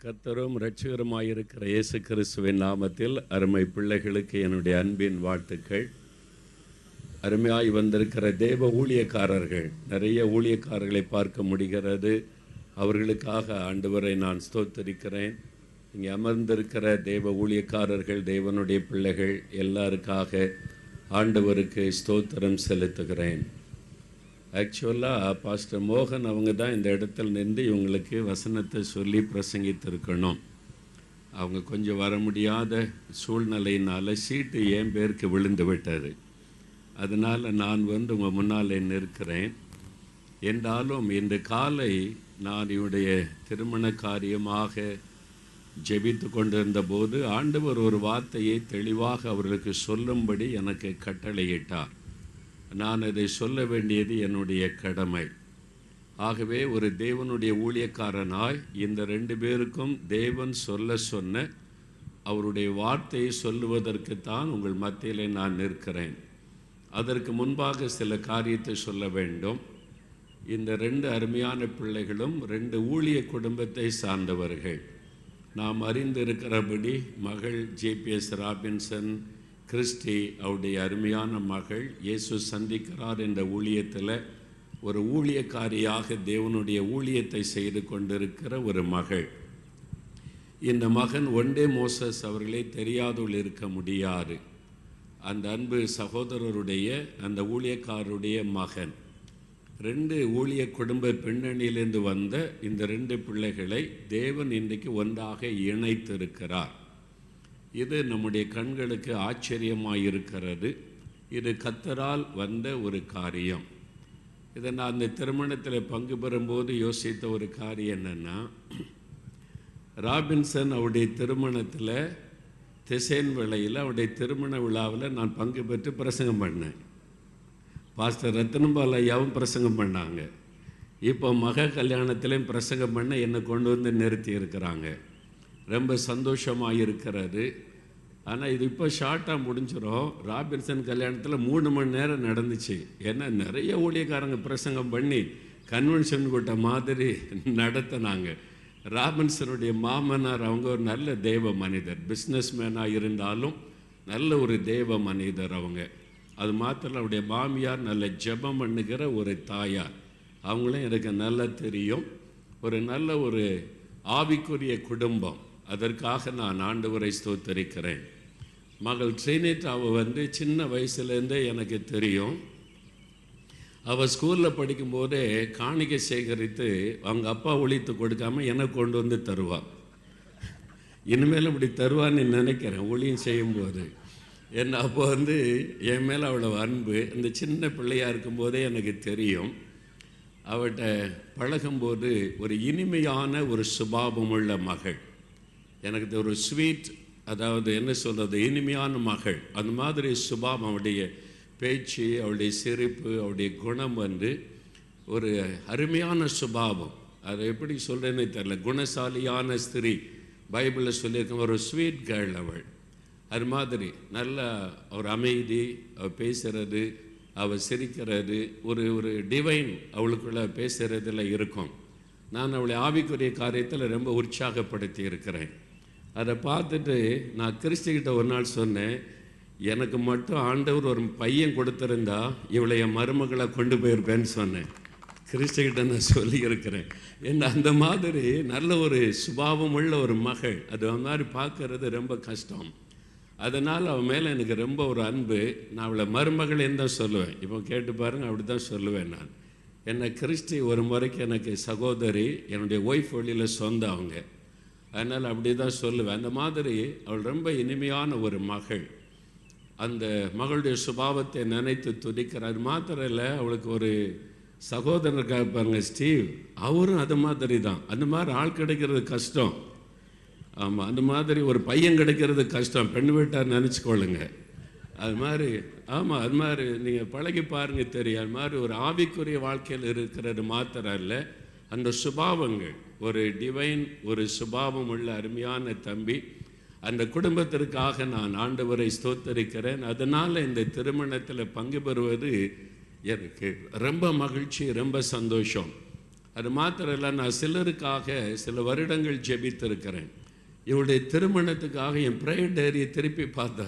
கர்த்தரும் இரட்சகருமாயிருக்கிற இயேசு கிறிஸ்துவின் நாமத்தில் அருமை பிள்ளைகளுக்கு என்னுடைய அன்பின் வாழ்த்துக்கள். அருமையாய் வந்திருக்கிற தேவ ஊழியக்காரர்கள், நிறைய ஊழியக்காரர்களை பார்க்க முடிகிறது. அவர்களுக்காக ஆண்டவரை நான் ஸ்தோத்தரிக்கிறேன். இங்கே அமர்ந்திருக்கிற தேவ ஊழியக்காரர்கள், தேவனுடைய பிள்ளைகள் எல்லாருக்காக ஆண்டவருக்கு ஸ்தோத்திரம் செலுத்துகிறேன். ஆக்சுவலாக பாஸ்டர் மோகன் அவங்க தான் இந்த இடத்துல நின்று இவங்களுக்கு வசனத்தை சொல்லி பிரசங்கித்திருக்கணும். அவங்க கொஞ்சம் வர முடியாத சூழ்நிலையினால் சீட்டு என் பேருக்கு விழுந்து விட்டது. அதனால் நான் உங்கள் முன்னாலே நிற்கிறேன். என்றாலும் இன்று காலை நான் இவருடைய திருமண காரியமாக ஜெபித்து கொண்டிருந்த போது ஆண்டவர் ஒரு வார்த்தையை தெளிவாக அவர்களுக்கு சொல்லும்படி எனக்கு கட்டளையிட்டார். நான் அதை சொல்ல வேண்டியது என்னுடைய கடமை. ஆகவே ஒரு தேவனுடைய ஊழியக்காரனாய் இந்த 2 பேருக்கும் தேவன் சொன்ன அவருடைய வார்த்தையை சொல்லுவதற்குத்தான் உங்கள் மத்தியிலே நான் நிற்கிறேன். அதற்கு முன்பாக சில காரியத்தை சொல்ல வேண்டும். இந்த 2 அருமையான பிள்ளைகளும் 2 ஊழிய குடும்பத்தை சார்ந்தவர்கள். நாம் அறிந்திருக்கிறபடி மகள் ஜேபிஎஸ் ராபின்சன் கிறிஸ்டி, அவருடைய அருமையான மகள், இயேசு சந்திக்கிறார் என்ற ஊழியத்தில் ஒரு ஊழியக்காரியாக தேவனுடைய ஊழியத்தை செய்து கொண்டிருக்கிற ஒரு மகள். இந்த மகன் ஒண்டே மோசஸ் அவர்களை தெரியாதவள் இருக்க முடியாது. அந்த அன்பு சகோதரருடைய அந்த ஊழியக்காரருடைய மகன். 2 ஊழிய குடும்ப பின்னணியிலிருந்து வந்த இந்த 2 பிள்ளைகளை தேவன் இன்றைக்கு ஒன்றாக இணைத்திருக்கிறார். இது நம்முடைய கண்களுக்கு ஆச்சரியமாயிருக்கிறது. இது கர்த்தரால் வந்த ஒரு காரியம். இதை நான் அந்த திருமணத்தில் பங்கு பெறும்போது யோசித்த ஒரு காரியம் என்னென்னா, ராபின்சன் அவருடைய திருமணத்தில் திசைன் வேளையில் அவருடைய திருமண விழாவில் நான் பங்கு பெற்று பிரசங்கம் பண்ணேன். பாஸ்டர் ரத்னபால் ஐயாவும் பிரசங்கம் பண்ணாங்க. இப்போ மக கல்யாணத்திலையும் பிரசங்கம் பண்ண என்னை கொண்டு வந்து நிறுத்தி இருக்கிறாங்க. ரொம்ப சந்தோஷமாக இருக்கிறது. ஆனால் இது இப்போ ஷார்ட்டாக முடிஞ்சிடும். ராபின்சன் கல்யாணத்தில் 3 மணி நேரம் நடந்துச்சு. ஏன்னா நிறைய ஊழியக்காரங்க பிரசங்கம் பண்ணி கன்வென்ஷன் கூட்ட மாதிரி நடத்தினாங்க. ராபின்சனுடைய மாமனார் அவங்க ஒரு நல்ல தேவ மனிதர், பிஸ்னஸ் மேனாக இருந்தாலும் நல்ல ஒரு தேவ மனிதர் அவங்க. அது மாத்திரம் அவருடைய மாமியார் நல்ல ஜெபம் பண்ணுகிற ஒரு தாயார். அவங்களும் எனக்கு நல்லா தெரியும். ஒரு நல்ல ஒரு ஆவிக்குரிய குடும்பம். அதற்காக நான் ஆண்டவரை ஸ்தோத்தரிக்கிறேன். மகள் ட்ரினிட் அவள் சின்ன வயசுலேருந்தே எனக்கு தெரியும். அவள் ஸ்கூலில் படிக்கும்போதே காணிக்கை சேகரித்து அவங்க அப்பா ஒழித்து கொடுக்காம எனக்கு கொண்டு வந்து தருவாள். இனிமேல் இப்படி தருவான்னு நினைக்கிறேன் ஊழியம் செய்யும்போது. என்ன அப்போ என் மேலே அவ்வளோ அன்பு. இந்த சின்ன பிள்ளையாக இருக்கும்போதே எனக்கு தெரியும். அவட்ட பழகும்போது ஒரு இனிமையான ஒரு சுபாவமுள்ள மகள். எனக்கு ஒரு ஸ்வீட், அதாவது என்ன சொல்கிறது, இனிமையான மகள். அந்த மாதிரி சுபாவம், அவளுடைய பேச்சு, அவளுடைய சிரிப்பு, அவளுடைய குணம் ஒரு அருமையான சுபாவம். அதை எப்படி சொல்கிறேன்னு தெரியல. குணசாலியான ஸ்திரீ, பைபிளில் சொல்லியிருக்க ஒரு ஸ்வீட் கேர்ள் அவள். அது மாதிரி நல்ல ஒரு அமைதி, அவள் பேசுகிறது, அவள் சிரிக்கிறது, ஒரு டிவைன் அவளுக்குள்ள பேசுகிறதுல இருக்கும். நான் அவளை ஆவிக்குரிய காரியத்தில் ரொம்ப உற்சாகப்படுத்தி இருக்கிறேன். அதை பார்த்துட்டு நான் கிறிஸ்துக்கிட்ட ஒரு நாள் சொன்னேன், எனக்கு மட்டும் ஆண்டவர் ஒரு பையன் கொடுத்துருந்தா இவளை என் மருமகளை கொண்டு போயிருப்பேன்னு சொன்னேன். கிறிஸ்துக்கிட்ட நான் சொல்லியிருக்கிறேன். என்ன அந்த மாதிரி நல்ல ஒரு சுபாவம் உள்ள ஒரு மகள். அது மாதிரி பார்க்கறது ரொம்ப கஷ்டம். அதனால் அவன் மேலே எனக்கு ரொம்ப ஒரு அன்பு. நான் அவளை மருமகளேன்னு தான் சொல்லுவேன். இப்போ கேட்டு பாருங்கள், அப்படி தான் சொல்லுவேன் நான். என்னை கிறிஸ்டி ஒரு முறைக்கு எனக்கு சகோதரி, என்னுடைய ஒய்ஃப் வழியில் சொந்த அவங்க. அதனால் அப்படி தான் சொல்லுவேன். அந்த மாதிரி அவள் ரொம்ப இனிமையான ஒரு மகள். அந்த மகளுடைய சுபாவத்தை நினைத்து துதிக்கிறார். அது மாத்திரம் இல்லை, அவளுக்கு ஒரு சகோதரனுக்காக பாருங்க, ஸ்டீவ், அவரும் அது மாதிரி தான். அந்த மாதிரி ஆள் கிடைக்கிறது கஷ்டம். ஆமாம், அந்த மாதிரி ஒரு பையன் கிடைக்கிறது கஷ்டம். பெண் வீட்டார் நினச்சிக்கொள்ளுங்க. அது மாதிரி ஆமாம், அது மாதிரி நீங்கள் பழகி பாருங்க தெரியும். அது மாதிரி ஒரு ஆவிக்குரிய வாழ்க்கையில் இருக்கிறது மாத்திரம் இல்லை, அந்த சுபாவங்கள், ஒரு டிவைன் ஒரு சுபாவம் உள்ள அருமையான தம்பி. அந்த குடும்பத்திற்காக நான் ஆண்டவரை ஸ்தோத்தரிக்கிறேன். அதனால் இந்த திருமணத்தில் பங்கு பெறுவது எனக்கு ரொம்ப மகிழ்ச்சி, ரொம்ப சந்தோஷம். அது மாத்திரம் இல்லை, நான் சிலருக்காக சில வருடங்கள் ஜெபித்திருக்கிறேன். இவளுடைய திருமணத்துக்காக என் ப்ரேயர் டைரியை திருப்பி பார்த்தா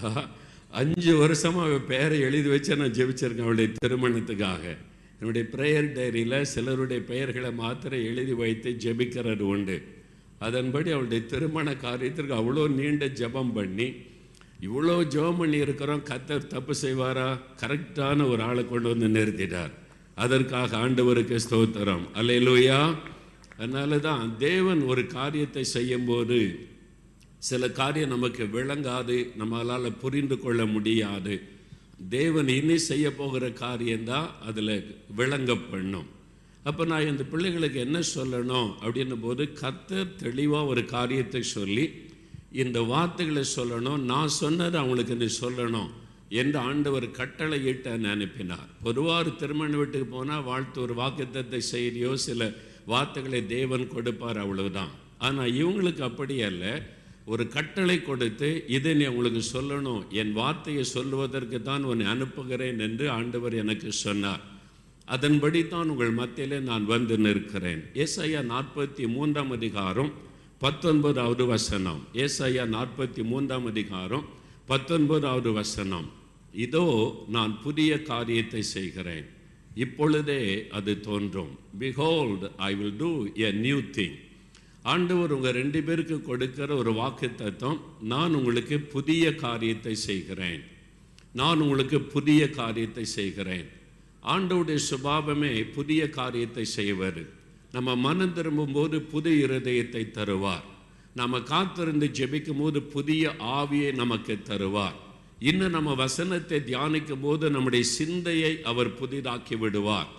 5 வருஷமாக அவள் பெயரை எழுதி வச்சு நான் ஜெபிச்சிருக்கேன். அவளுடைய திருமணத்துக்காக என்னுடைய ப்ரேயர் டைரியில் சிலருடைய பெயர்களை மாத்திரம் எழுதி வைத்து ஜெபிக்கிறது உண்டு. அதன்படி அவளுடைய திருமண காரியத்திற்கு அவ்வளோ நீண்ட ஜெபம் பண்ணி, இவ்வளோ ஜெபம் பண்ணி இருக்கிறோம். கர்த்தர் தப்பு செய்வாரா? கரெக்டான ஒரு ஆளை கொண்டு வந்து நிறுத்திட்டார். அதற்காக ஆண்டவருக்கு ஸ்தோத்திரம். அல்லேலூயா. அதனால தான் தேவன் ஒரு காரியத்தை செய்யும்போது சில காரியம் நமக்கு விளங்காது, நம்மளால் புரிந்து கொள்ள முடியாது. தேவன் இனி செய்ய போகிற காரியம்தான் அதில் விளங்க பண்ணும். அப்போ நான் இந்த பிள்ளைகளுக்கு என்ன சொல்லணும் அப்படின்னும் போது, கர்த்தர் தெளிவாக ஒரு காரியத்தை சொல்லி இந்த வார்த்தைகளை சொல்லணும், நான் சொன்னதை அவங்களுக்கு நீ சொல்லணும் என்று ஆண்டவர் கட்டளையிட்டு அனுப்பினார். பொதுவாக திருமண வீட்டுக்கு போனால் வாழ்த்து ஒரு வாக்குத்தத்தை செய்தியோ சில வார்த்தைகளை தேவன் கொடுப்பார், அவ்வளவுதான். ஆனால் இவங்களுக்கு அப்படி அல்ல, ஒரு கட்டளை கொடுத்து இதை நீ அவங்களுக்கு சொல்லணும், என் வார்த்தையை சொல்லுவதற்கு தான் உன்னை அனுப்புகிறேன் என்று ஆண்டவர் எனக்கு சொன்னார். அதன்படி தான் உங்கள் மத்தியிலே நான் வந்து நிற்கிறேன். ஏசாயா 43 அதிகாரம் 19வது வசனம். ஏசாயா 43 அதிகாரம் 19வது வசனம். இதோ நான் புதிய காரியத்தை செய்கிறேன், இப்பொழுதே அது தோன்றும். Behold, I will do a new thing. ஆண்டவர் உங்கள் 2 பேருக்கு கொடுக்கிற ஒரு வாக்குத்தத்தம், நான் உங்களுக்கு புதிய காரியத்தை செய்கிறேன், நான் உங்களுக்கு புதிய காரியத்தை செய்கிறேன். ஆண்டவருடைய சுபாவமே புதிய காரியத்தை செய்வார். நம்ம மனம் திரும்பும் போது புது இருதயத்தை தருவார். நம்ம காத்திருந்து ஜெபிக்கும் போது புதிய ஆவியை நமக்கு தருவார். இன்னும் நம்ம வசனத்தை தியானிக்கும் போது நம்முடைய சிந்தையை அவர் புதிதாக்கி விடுவார்.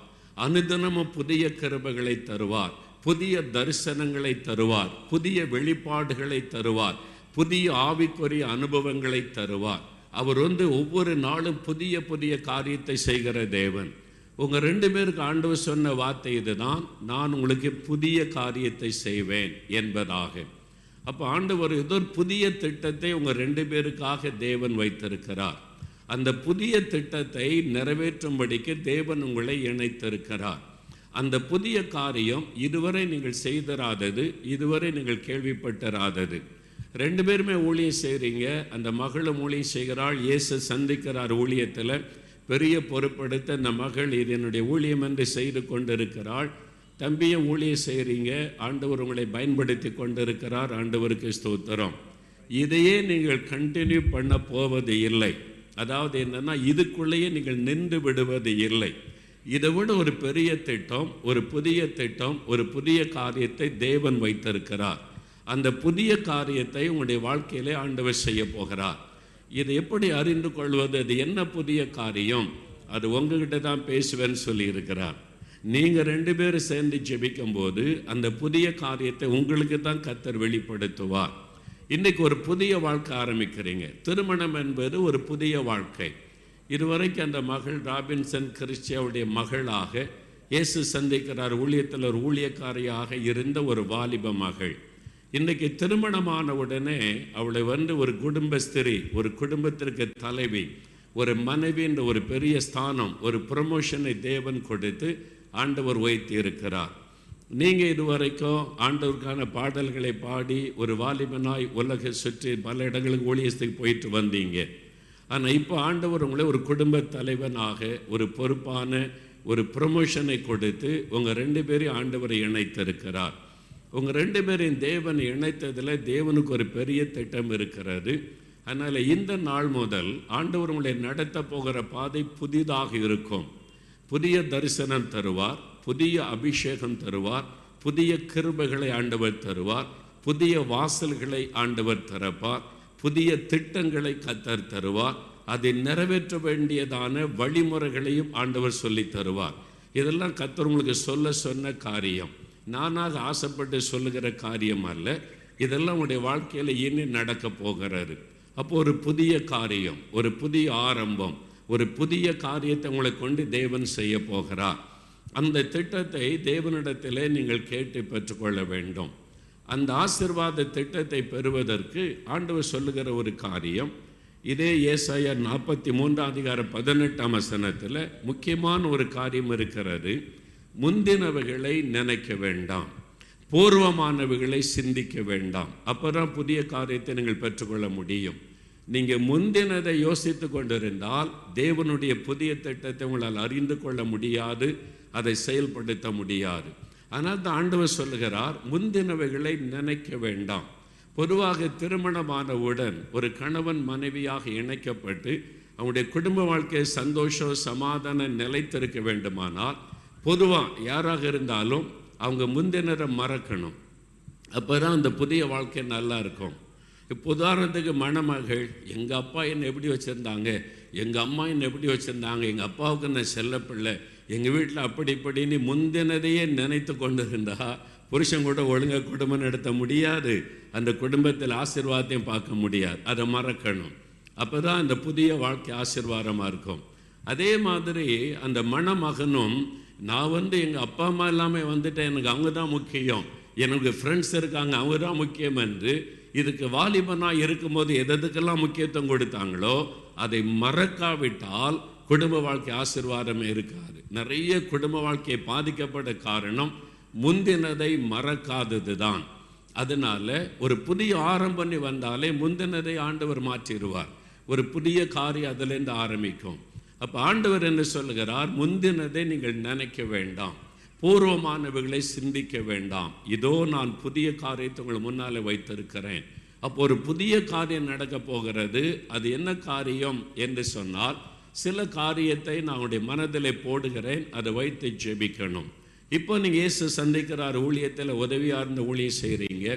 அனுதினமும் புதிய கிருபைகளை தருவார், புதிய தரிசனங்களை தருவார், புதிய வெளிப்பாடுகளை தருவார், புதிய ஆவிக்குரிய அனுபவங்களை தருவார். அவர் ஒவ்வொரு நாளும் புதிய புதிய காரியத்தை செய்கிற தேவன். உங்கள் 2 பேருக்கு ஆண்டவர் சொன்ன வார்த்தை இதுதான், நான் உங்களுக்கு புதிய காரியத்தை செய்வேன் என்பதாக. அப்போ ஆண்டவர் ஏதோ ஒரு புதிய திட்டத்தை உங்கள் 2 பேருக்காக தேவன் வைத்திருக்கிறார். அந்த புதிய திட்டத்தை நிறைவேற்றும்படிக்கு தேவன் உங்களை இணைத்திருக்கிறார். அந்த புதிய காரியம் இதுவரை நீங்கள் செய்தராதது, இதுவரை நீங்கள் கேள்விப்பட்டராதது. 2 பேருமே ஊழியம் செய்கிறீங்க. அந்த மகளும் ஊழியம் செய்கிறாள். இயேசு சந்திக்கிறார் ஊழியத்தில். பெரிய பொறுப்படுத்த அந்த மகள் இது என்னுடைய ஊழியம் என்று செய்து கொண்டிருக்கிறாள். தம்பியும் ஊழியம் செய்கிறீங்க. ஆண்டவர் உங்களை பயன்படுத்தி கொண்டிருக்கிறார். ஆண்டவருக்கு ஸ்தோத்திரம். இதையே நீங்கள் கண்டினியூ பண்ண போவது இல்லை. அதாவது என்னன்னா, இதுக்குள்ளேயே நீங்கள் நின்று விடுவது இல்லை. இதை விட ஒரு பெரிய திட்டம், ஒரு புதிய திட்டம், ஒரு புதிய காரியத்தை தேவன் வைத்திருக்கிறார். அந்த புதிய காரியத்தை உங்களுடைய வாழ்க்கையிலே ஆண்டவர் செய்ய போகிறார். இதை எப்படி அறிந்து கொள்வது? அது என்ன புதிய காரியம்? அது உங்ககிட்ட தான் பேசுவேன்னு சொல்லியிருக்கிறார். நீங்கள் 2 பேரும் சேர்ந்து ஜெபிக்கும் போது அந்த புதிய காரியத்தை உங்களுக்கு தான் கர்த்தர் வெளிப்படுத்துவார். இன்றைக்கு ஒரு புதிய வாழ்க்கை ஆரம்பிக்கிறீங்க. திருமணம் என்பது ஒரு புதிய வாழ்க்கை. இதுவரைக்கும் அந்த மகள் ராபின்சன் கிறிஸ்டியாவுடைய மகளாக இயேசு சந்திக்கிறார். ஊழியத்தில் ஒரு ஊழியக்காரியாக இருந்த ஒரு வாலிப மகள். இன்றைக்கி திருமணமான உடனே அவளை ஒரு குடும்பஸ்திரி, ஒரு குடும்பத்திற்கு தலைவி, ஒரு மனைவின்ற ஒரு பெரிய ஸ்தானம், ஒரு ப்ரமோஷனை தேவன் கொடுத்து ஆண்டவர் உயர்த்தி இருக்கிறார். நீங்கள் இதுவரைக்கும் ஆண்டவருக்கான பாடல்களை பாடி ஒரு வாலிபனாய் உலகை சுற்றி பல இடங்களுக்கு ஊழியத்துக்கு போயிட்டு வந்தீங்க. ஆனால் இப்போ ஆண்டவர் உங்களை ஒரு குடும்ப தலைவனாக, ஒரு பொறுப்பான ஒரு ப்ரமோஷனை கொடுத்து உங்கள் 2 பேரையும் ஆண்டவரை இணைத்திருக்கிறார். உங்கள் 2 பேரையும் தேவன் இணைத்ததில் தேவனுக்கு ஒரு பெரிய திட்டம் இருக்கிறது. அதனால் இந்த நாள் முதல் ஆண்டவர் உங்களை நடத்த போகிற பாதை புதிதாக இருக்கும். புதிய தரிசனம் தருவார், புதிய அபிஷேகம் தருவார், புதிய கிருபைகளை ஆண்டவர் தருவார், புதிய வாசல்களை ஆண்டவர் திறப்பார், புதிய திட்டங்களை கர்த்தர் தருவார். அதை நிறைவேற்ற வேண்டியதான வழிமுறைகளையும் ஆண்டவர் சொல்லி தருவார். இதெல்லாம் கர்த்தர் உங்களுக்கு சொன்ன காரியம், நானாக ஆசைப்பட்டு சொல்லுகிற காரியம் அல்ல. இதெல்லாம் உங்களுடைய வாழ்க்கையில் இனி நடக்க போகிறாரு. அப்போ ஒரு புதிய காரியம், ஒரு புதிய ஆரம்பம், ஒரு புதிய காரியத்தை உங்களை கொண்டு தேவன் செய்ய போகிறார். அந்த திட்டத்தை தேவனிடத்திலே நீங்கள் கேட்டு பெற்றுக்கொள்ள வேண்டும். அந்த ஆசீர்வாத திட்டத்தை பெறுவதற்கு ஆண்டவர் சொல்லுகிற ஒரு காரியம், இதே ஏசாயா 43 அதிகாரம் 18 வசனத்தில் முக்கியமான ஒரு காரியம் இருக்கிறது. முந்தினவைகளை நினைக்க வேண்டாம், பூர்வமானவைகளை சிந்திக்க வேண்டாம். அப்போதான் புதிய காரியத்தை நீங்கள் பெற்றுக்கொள்ள முடியும். நீங்கள் முந்தினதை யோசித்து கொண்டிருந்தால் தேவனுடைய புதிய திட்டத்தை உங்களால் அறிந்து கொள்ள முடியாது, அதை செயல்படுத்த முடியாது. ஆனால் தான் ஆண்டவர் சொல்லுகிறார், முந்தினவைகளை நினைக்க வேண்டாம். பொதுவாக திருமணமானவுடன் ஒரு கணவன் மனைவியாக இணைக்கப்பட்டு அவங்களுடைய குடும்ப வாழ்க்கை சந்தோஷம் சமாதானம் நிலைத்திருக்க வேண்டுமானால் பொதுவாக யாராக இருந்தாலும் அவங்க முந்தினரை மறக்கணும். அப்போ தான் அந்த புதிய வாழ்க்கை நல்லா இருக்கும். இப்போ உதாரணத்துக்கு மணமகள், எங்கள் அப்பா என்னை எப்படி வச்சுருந்தாங்க, எங்கள் அம்மா என்னை எப்படி வச்சுருந்தாங்க, எங்கள் அப்பாவுக்கு நான் செல்லப்பிள்ளை, எங்கள் வீட்டில் அப்படி இப்படின்னு முந்தினதையே நினைத்து கொண்டு இருந்தால் புருஷன் கூட ஒழுங்காக குடும்பம் நடத்த முடியாது, அந்த குடும்பத்தில் ஆசீர்வாதத்தையும் பார்க்க முடியாது. அதை மறக்கணும். அப்போ தான் அந்த புதிய வாழ்க்கை ஆசீர்வாதமாக இருக்கும். அதே மாதிரி அந்த மணமகனும், நான் எங்கள் அப்பா அம்மா இல்லாமல் வந்துட்டேன், எனக்கு அவங்க தான் முக்கியம், எனக்கு ஃப்ரெண்ட்ஸ் இருக்காங்க அவங்க தான் முக்கியம் என்று இதுக்கு வாலிபனாக இருக்கும்போது எதுக்கெல்லாம் முக்கியத்துவம் கொடுத்தாங்களோ அதை மறக்காவிட்டால் குடும்ப வாழ்க்கை ஆசீர்வாதமே இருக்காது. நிறைய குடும்ப வாழ்க்கையை பாதிக்கப்பட்ட காரணம் முந்தினதை மறக்காதது தான். அதனால ஒரு புதிய ஆரம்பம் வந்தாலே முந்தினதை ஆண்டவர் மாற்றிடுவார். ஒரு புதிய காரியம் அதிலிருந்து ஆரம்பிக்கும். அப்போ ஆண்டவர் என்ன சொல்லுகிறார், முந்தினதை நீங்கள் நினைக்க வேண்டாம், பூர்வமானவைகளை சிந்திக்க வேண்டாம், இதோ நான் புதிய காரியத்தை உங்கள் முன்னாலே வைத்திருக்கிறேன். அப்போ ஒரு புதிய காரியம் நடக்க போகிறது. அது என்ன காரியம் என்று சொன்னால், சில காரியத்தை நான் உங்களுடைய மனதில் போடுகிறேன், அதை வைத்து ஜெபிக்கணும். இப்போ நீங்கள் இயேசு சந்திக்கிறார் ஊழியத்தில் உதவியாக இருந்த ஊழியம் செய்கிறீங்க,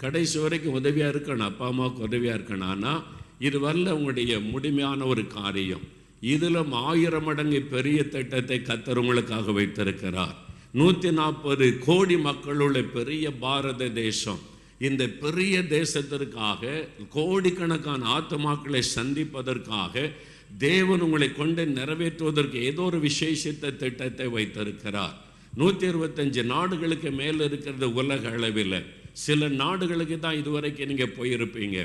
கடைசி வரைக்கும் உதவியாக இருக்கணும், அப்பா அம்மாவுக்கு உதவியாக இருக்கணும். ஆனால் இது வரல உங்களுடைய முழுமையான ஒரு காரியம். இதிலும் 1000 மடங்கு பெரிய திட்டத்தை கர்த்தர் உங்களுக்காக வைத்திருக்கிறார். 140 கோடி மக்களுள்ள பெரிய பாரத தேசம். இந்த பெரிய தேசத்திற்காக கோடிக்கணக்கான ஆத்துமாக்களை சந்திப்பதற்காக தேவன் உங்களை கொண்டு நிறைவேற்றுவதற்கு ஏதோ ஒரு விசேஷித்த திட்டத்தை வைத்திருக்கிறார். 125 நாடுகளுக்கு மேலே இருக்கிறது உலக அளவில். சில நாடுகளுக்கு தான் இதுவரைக்கும் நீங்கள் போயிருப்பீங்க.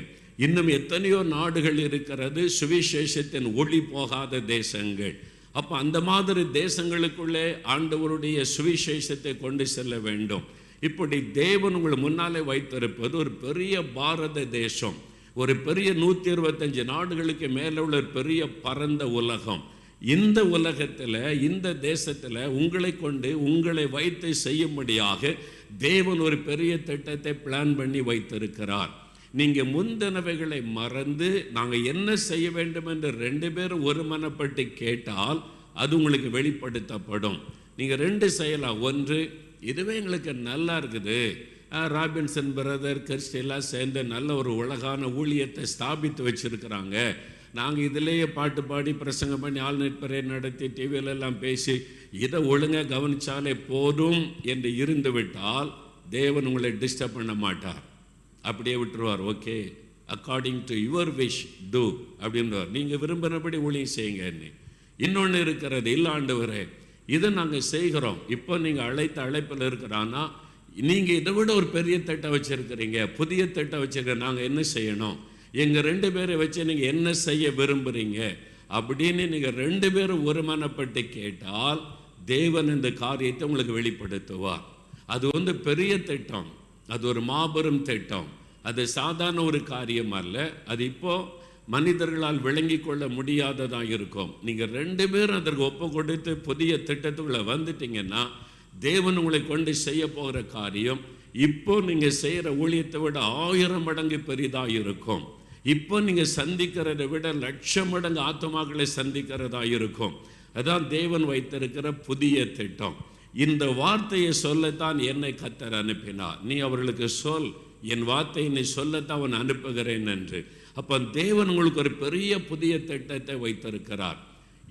இன்னும் எத்தனையோ நாடுகள் இருக்கிறது, சுவிசேஷத்தின் ஒளி போகாத தேசங்கள். அப்போ அந்த மாதிரி தேசங்களுக்குள்ளே ஆண்டவருடைய சுவிசேஷத்தை கொண்டு செல்ல வேண்டும். இப்படி தேவன் உங்கள் முன்னாலே வைத்திருப்பது ஒரு பெரிய பாரத தேசம், ஒரு பெரிய 125 நாடுகளுக்கு மேலே உள்ள ஒரு பெரிய பரந்த உலகம். இந்த உலகத்தில், இந்த தேசத்தில் உங்களை கொண்டு உங்களை வைத்து செய்யும்படியாக தேவன் ஒரு பெரிய திட்டத்தை பிளான் பண்ணி வைத்திருக்கிறார். நீங்கள் முந்தினவைகளை மறந்து நாங்கள் என்ன செய்ய வேண்டும் என்று 2 பேரும் ஒருமனப்பட்டு கேட்டால் அது உங்களுக்கு வெளிப்படுத்தப்படும். நீங்கள் 2 செய்யலாம். ஒன்று, இதுவே எங்களுக்கு நல்லா இருக்குது, ராபின்சன் பிரதர் கிறிஸ்டியெல்லாம் சேர்ந்து நல்ல ஒரு உலகான ஊழியத்தை ஸ்தாபித்து வச்சுருக்கிறாங்க, நாங்கள் இதிலேயே பாட்டு பாடி பிரசங்கம் பண்ணி ஆல்நெட் பிரேயர் நடத்தி டிவியிலெல்லாம் பேசி இதை ஒழுங்காக கவனித்தாலே போதும் என்று இருந்து விட்டால் தேவன் உங்களை டிஸ்டர்ப் பண்ண மாட்டார், அப்படியே விட்டுருவார். Okay, according to your wish do அப்படின்றவார். நீங்கள் விரும்பினபடி ஊழியம் செய்யுங்க. இன்னொன்று இருக்கிறது, இல்லை ஆண்டவரே இதை நாங்கள் செய்கிறோம், இப்போ நீங்கள் அழைத்த அழைப்பில் இருக்கிறான்னா நீங்கள் இதை விட ஒரு பெரிய திட்டம் வச்சுருக்கிறீங்க, புதிய திட்டம் வச்சுருக்க, நாங்கள் என்ன செய்யணும், எங்கள் 2 பேரை வச்சு நீங்கள் என்ன செய்ய விரும்புகிறீங்க அப்படின்னு நீங்கள் 2 பேரும் ஒருமனப்பட்டு கேட்டால் தேவன் இந்த காரியத்தை உங்களுக்கு வெளிப்படுத்துவார். அது பெரிய திட்டம், அது ஒரு மாபெரும் திட்டம், அது சாதாரண ஒரு காரியம் அல்ல. அது இப்போ மனிதர்களால் விளங்கி கொள்ள முடியாததாக இருக்கும். நீங்கள் 2 பேரும் அதற்கு ஒப்பு கொடுத்து புதிய திட்டத்துக்குள்ளே வந்துட்டீங்கன்னா தேவன் உங்களை கொண்டு செய்ய போகிற காரியம் இப்போ நீங்கள் செய்கிற ஊழியத்தை விட 1000 மடங்கு பெரிதாக இருக்கும். இப்போ நீங்கள் சந்திக்கிறதை விட 1,00,000 மடங்கு ஆத்துமாக்களை சந்திக்கிறதா இருக்கும். அதான் தேவன் வைத்திருக்கிற புதிய திட்டம். இந்த வார்த்தையை சொல்லத்தான் என்னை கர்த்தர் அனுப்பினார். நீ அவர்களுக்கு சொல், என் வார்த்தையை நீ சொல்லத்தான் அவன் அனுப்புகிறேன் என்று. அப்போ தேவன் உங்களுக்கு ஒரு பெரிய புதிய திட்டத்தை வைத்திருக்கிறார்.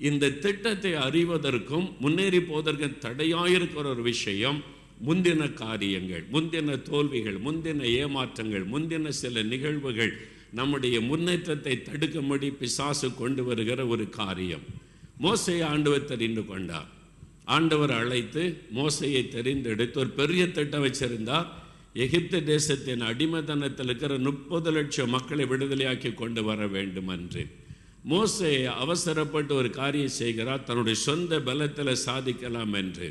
இந்த திட்டத்தை அறிவதற்கும் முன்னேறி போவதற்கு தடையாயிருக்கிற ஒரு விஷயம் முந்தின காரியங்கள், முந்தின தோல்விகள், முந்தின ஏமாற்றங்கள், முந்தின சில நிகழ்வுகள் நம்முடைய முன்னேற்றத்தை தடுக்கும்படி பிசாசு கொண்டு வருகிற ஒரு காரியம். மோசையை ஆண்டவர் தெரிந்து கொண்டார். ஆண்டவர் அழைத்து மோசையை தெரிந்தெடுத்து ஒரு பெரிய திட்டம் வச்சிருந்தார். எகிப்து தேசத்தின் அடிமைத்தனத்தில் இருக்கிற 30 லட்சம் மக்களை விடுதலையாக்கி கொண்டு வர வேண்டும் என்று. மோசே அவசரப்பட்டு ஒரு காரியம் செய்கிறார், தன்னுடைய சொந்த பலத்தில் சாதிக்கலாம் என்று.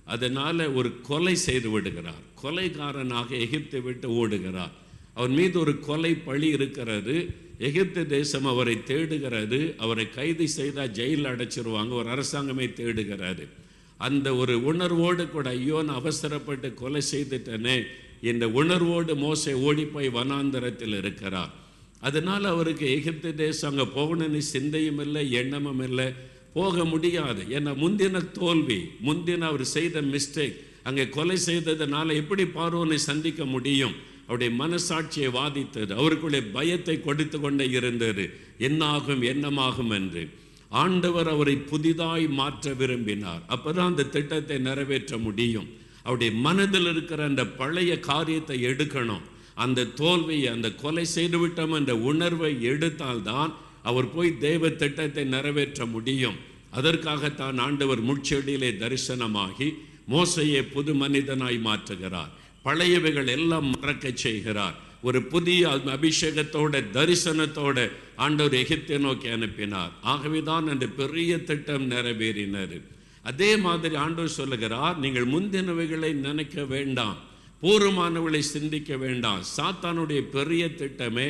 அதனால் ஒரு கொலை செய்து விடுகிறார். கொலைகாரனாக எகிப்தை விட்டு ஓடுகிறார். அவன் மீது ஒரு கொலை பழி இருக்கிறது. எகிப்து தேசம் அவரை தேடுகிறது. அவரை கைது செய்தால் ஜெயிலில் அடைச்சிருவாங்க. ஒரு அரசாங்கமே தேடுகிறாரு. அந்த ஒரு உணர்வோடு கூட, ஐயோ நான் அவசரப்பட்டு கொலை செய்துட்டனே இந்த உணர்வோடு மோசே ஓடிப்போய் வனாந்தரத்தில் இருக்கிறார். அதனால் அவருக்கு எகிப்து தேசம் அங்கே போகணும்னு சிந்தையும் இல்லை, எண்ணமும் இல்லை, போக முடியாது. ஏன்னா முந்தின தோல்வி, முந்தின அவர் செய்த மிஸ்டேக், அங்கே கொலை செய்ததுனால எப்படி பார்வோனை சந்திக்க முடியும்? அவருடைய மனசாட்சியை வாதித்தது, அவருக்குள்ளே பயத்தை கொடுத்து கொண்டே இருந்தது, என்னாகும் என்னமாகும் என்று. ஆண்டவர் அவரை புதிதாய் மாற்ற விரும்பினார். அப்போதான் அந்த திட்டத்தை நிறைவேற்ற முடியும். அவருடைய மனதில் இருக்கிற அந்த பழைய காரியத்தை எடுக்கணும். அந்த தோல்வியை, அந்த கொலை செய்து விட்டோம் என்ற உணர்வை எடுத்தால்தான் அவர் போய் தேவ திட்டத்தை நிறைவேற்ற முடியும். அதற்காகத்தான் ஆண்டவர் முட்செடியிலே தரிசனமாகி மோசையை புது மனிதனாய் மாற்றுகிறார். பழையவைகள் எல்லாம் மறக்க செய்கிறார். ஒரு புதிய அபிஷேகத்தோட தரிசனத்தோட ஆண்டவர் எகிப்தை நோக்கி அனுப்பினார். ஆகவேதான் அந்த பெரிய திட்டம் நிறைவேறினார். அதே மாதிரி ஆண்டவர் சொல்லுகிறார், நீங்கள் முந்தினவைகளை நினைக்க வேண்டாம், பூர்வமானவர்களை சிந்திக்க வேண்டாம். சாத்தானுடைய பெரிய திட்டமே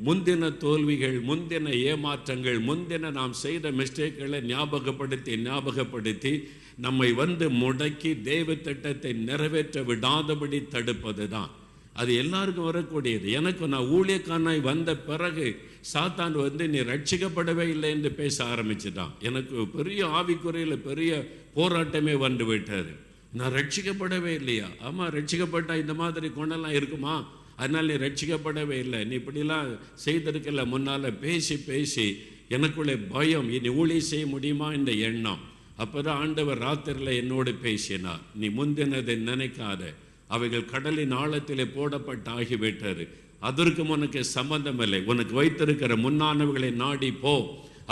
முந்தின தோல்விகள், முந்தின ஏமாற்றங்கள், முந்தின நாம் செய்த மிஸ்டேக்களை ஞாபகப்படுத்தி நம்மை முடக்கி தேவ திட்டத்தை நிறைவேற்ற விடாதபடி தடுப்பது தான். அது எல்லாருக்கும் வரக்கூடியது. எனக்கு நான் ஊழியக்காரனாய் வந்த பிறகு சாத்தான் நீ ரட்சிக்கப்படவே இல்லை என்று பேச ஆரம்பிச்சுட்டான். எனக்கு பெரிய ஆவிக்குறையில் பெரிய போராட்டமே வந்து விட்டார். நான் ரட்சிக்கப்படவே இல்லையா? ஆமாம், ரட்சிக்கப்பட்டா இந்த மாதிரி குணம்லாம் இருக்குமா? அதனால் நீ ரட்சிக்கப்படவே இல்லை, நீ இப்படிலாம் செய்திருக்கல. முன்னால் பேசி எனக்குள்ளே பயம், இனி ஊழியம் செய்ய முடியுமா என்ற எண்ணம். அப்போ தான் ஆண்டவர் ராத்திரியில் என்னோடு பேசினார். நீ முந்தினதை நினைக்காத, அவைகள் கடலின் ஆழத்திலே போடப்பட்டு ஆகிவிட்டது, அதற்கு உனக்கு சம்பந்தம் இல்லை. உனக்கு வைத்திருக்கிற முன்னானவர்களை நாடி போ,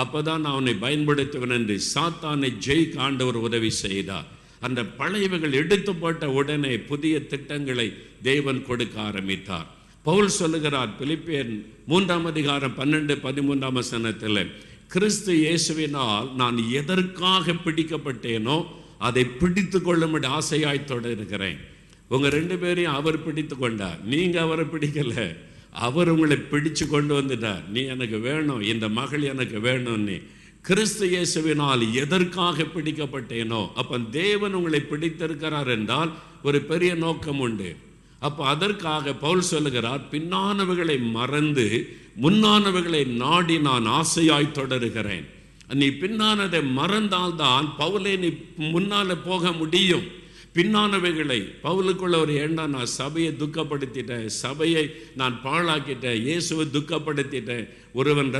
அப்போதான் நான் அவனை பயன்படுத்துவேன் என்று சாத்தானை ஜெயிக்க ஆண்டவர் உதவி செய்தார். அந்த பழையவைகள் எடுத்து போட்ட உடனே புதிய திட்டங்களை தேவன் கொடுக்க ஆரம்பித்தார். பவுல் சொல்லுகிறார் பிலிப்பியர் 3:12-13 கிறிஸ்து இயேசுவினால் நான் எதற்காக பிடிக்கப்பட்டேனோ அதை பிடித்து கொள்ளும்படி ஆசையாய் தொடர்கிறேன். உங்க 2 பேரையும் அவர் பிடித்து கொண்டார், நீங்க அவரை பிடிக்கல. அவர் உங்களை பிடிச்சு கொண்டு வந்துட்டார். நீ எனக்கு வேணும், இந்த மகள் எனக்கு வேணும்னு. கிறிஸ்து இயேசுவினால் எதற்காக பிடிக்கப்பட்டேனோ, அப்ப தேவன் உங்களை பிடித்திருக்கிறார் என்றால் ஒரு பெரிய நோக்கம் உண்டு. அப்போ அதற்காக பவுல் சொல்லுகிறார், பின்னானவைகளை மறந்து முன்னானவைகளை நாடி நான் ஆசையாய் தொடருகிறேன். நீ பின்னானதை மறந்தால்தான் பவுலே நீ முன்னால போக முடியும். பின்னானவைகளை, பவுலுக்குள்ள ஒரு எண்ணம், நான் சபையை துக்கப்படுத்திட்டேன், சபையை நான் பாழாக்கிட்டேன், இயேசுவை துக்கப்படுத்திட்டேன், ஒருவன்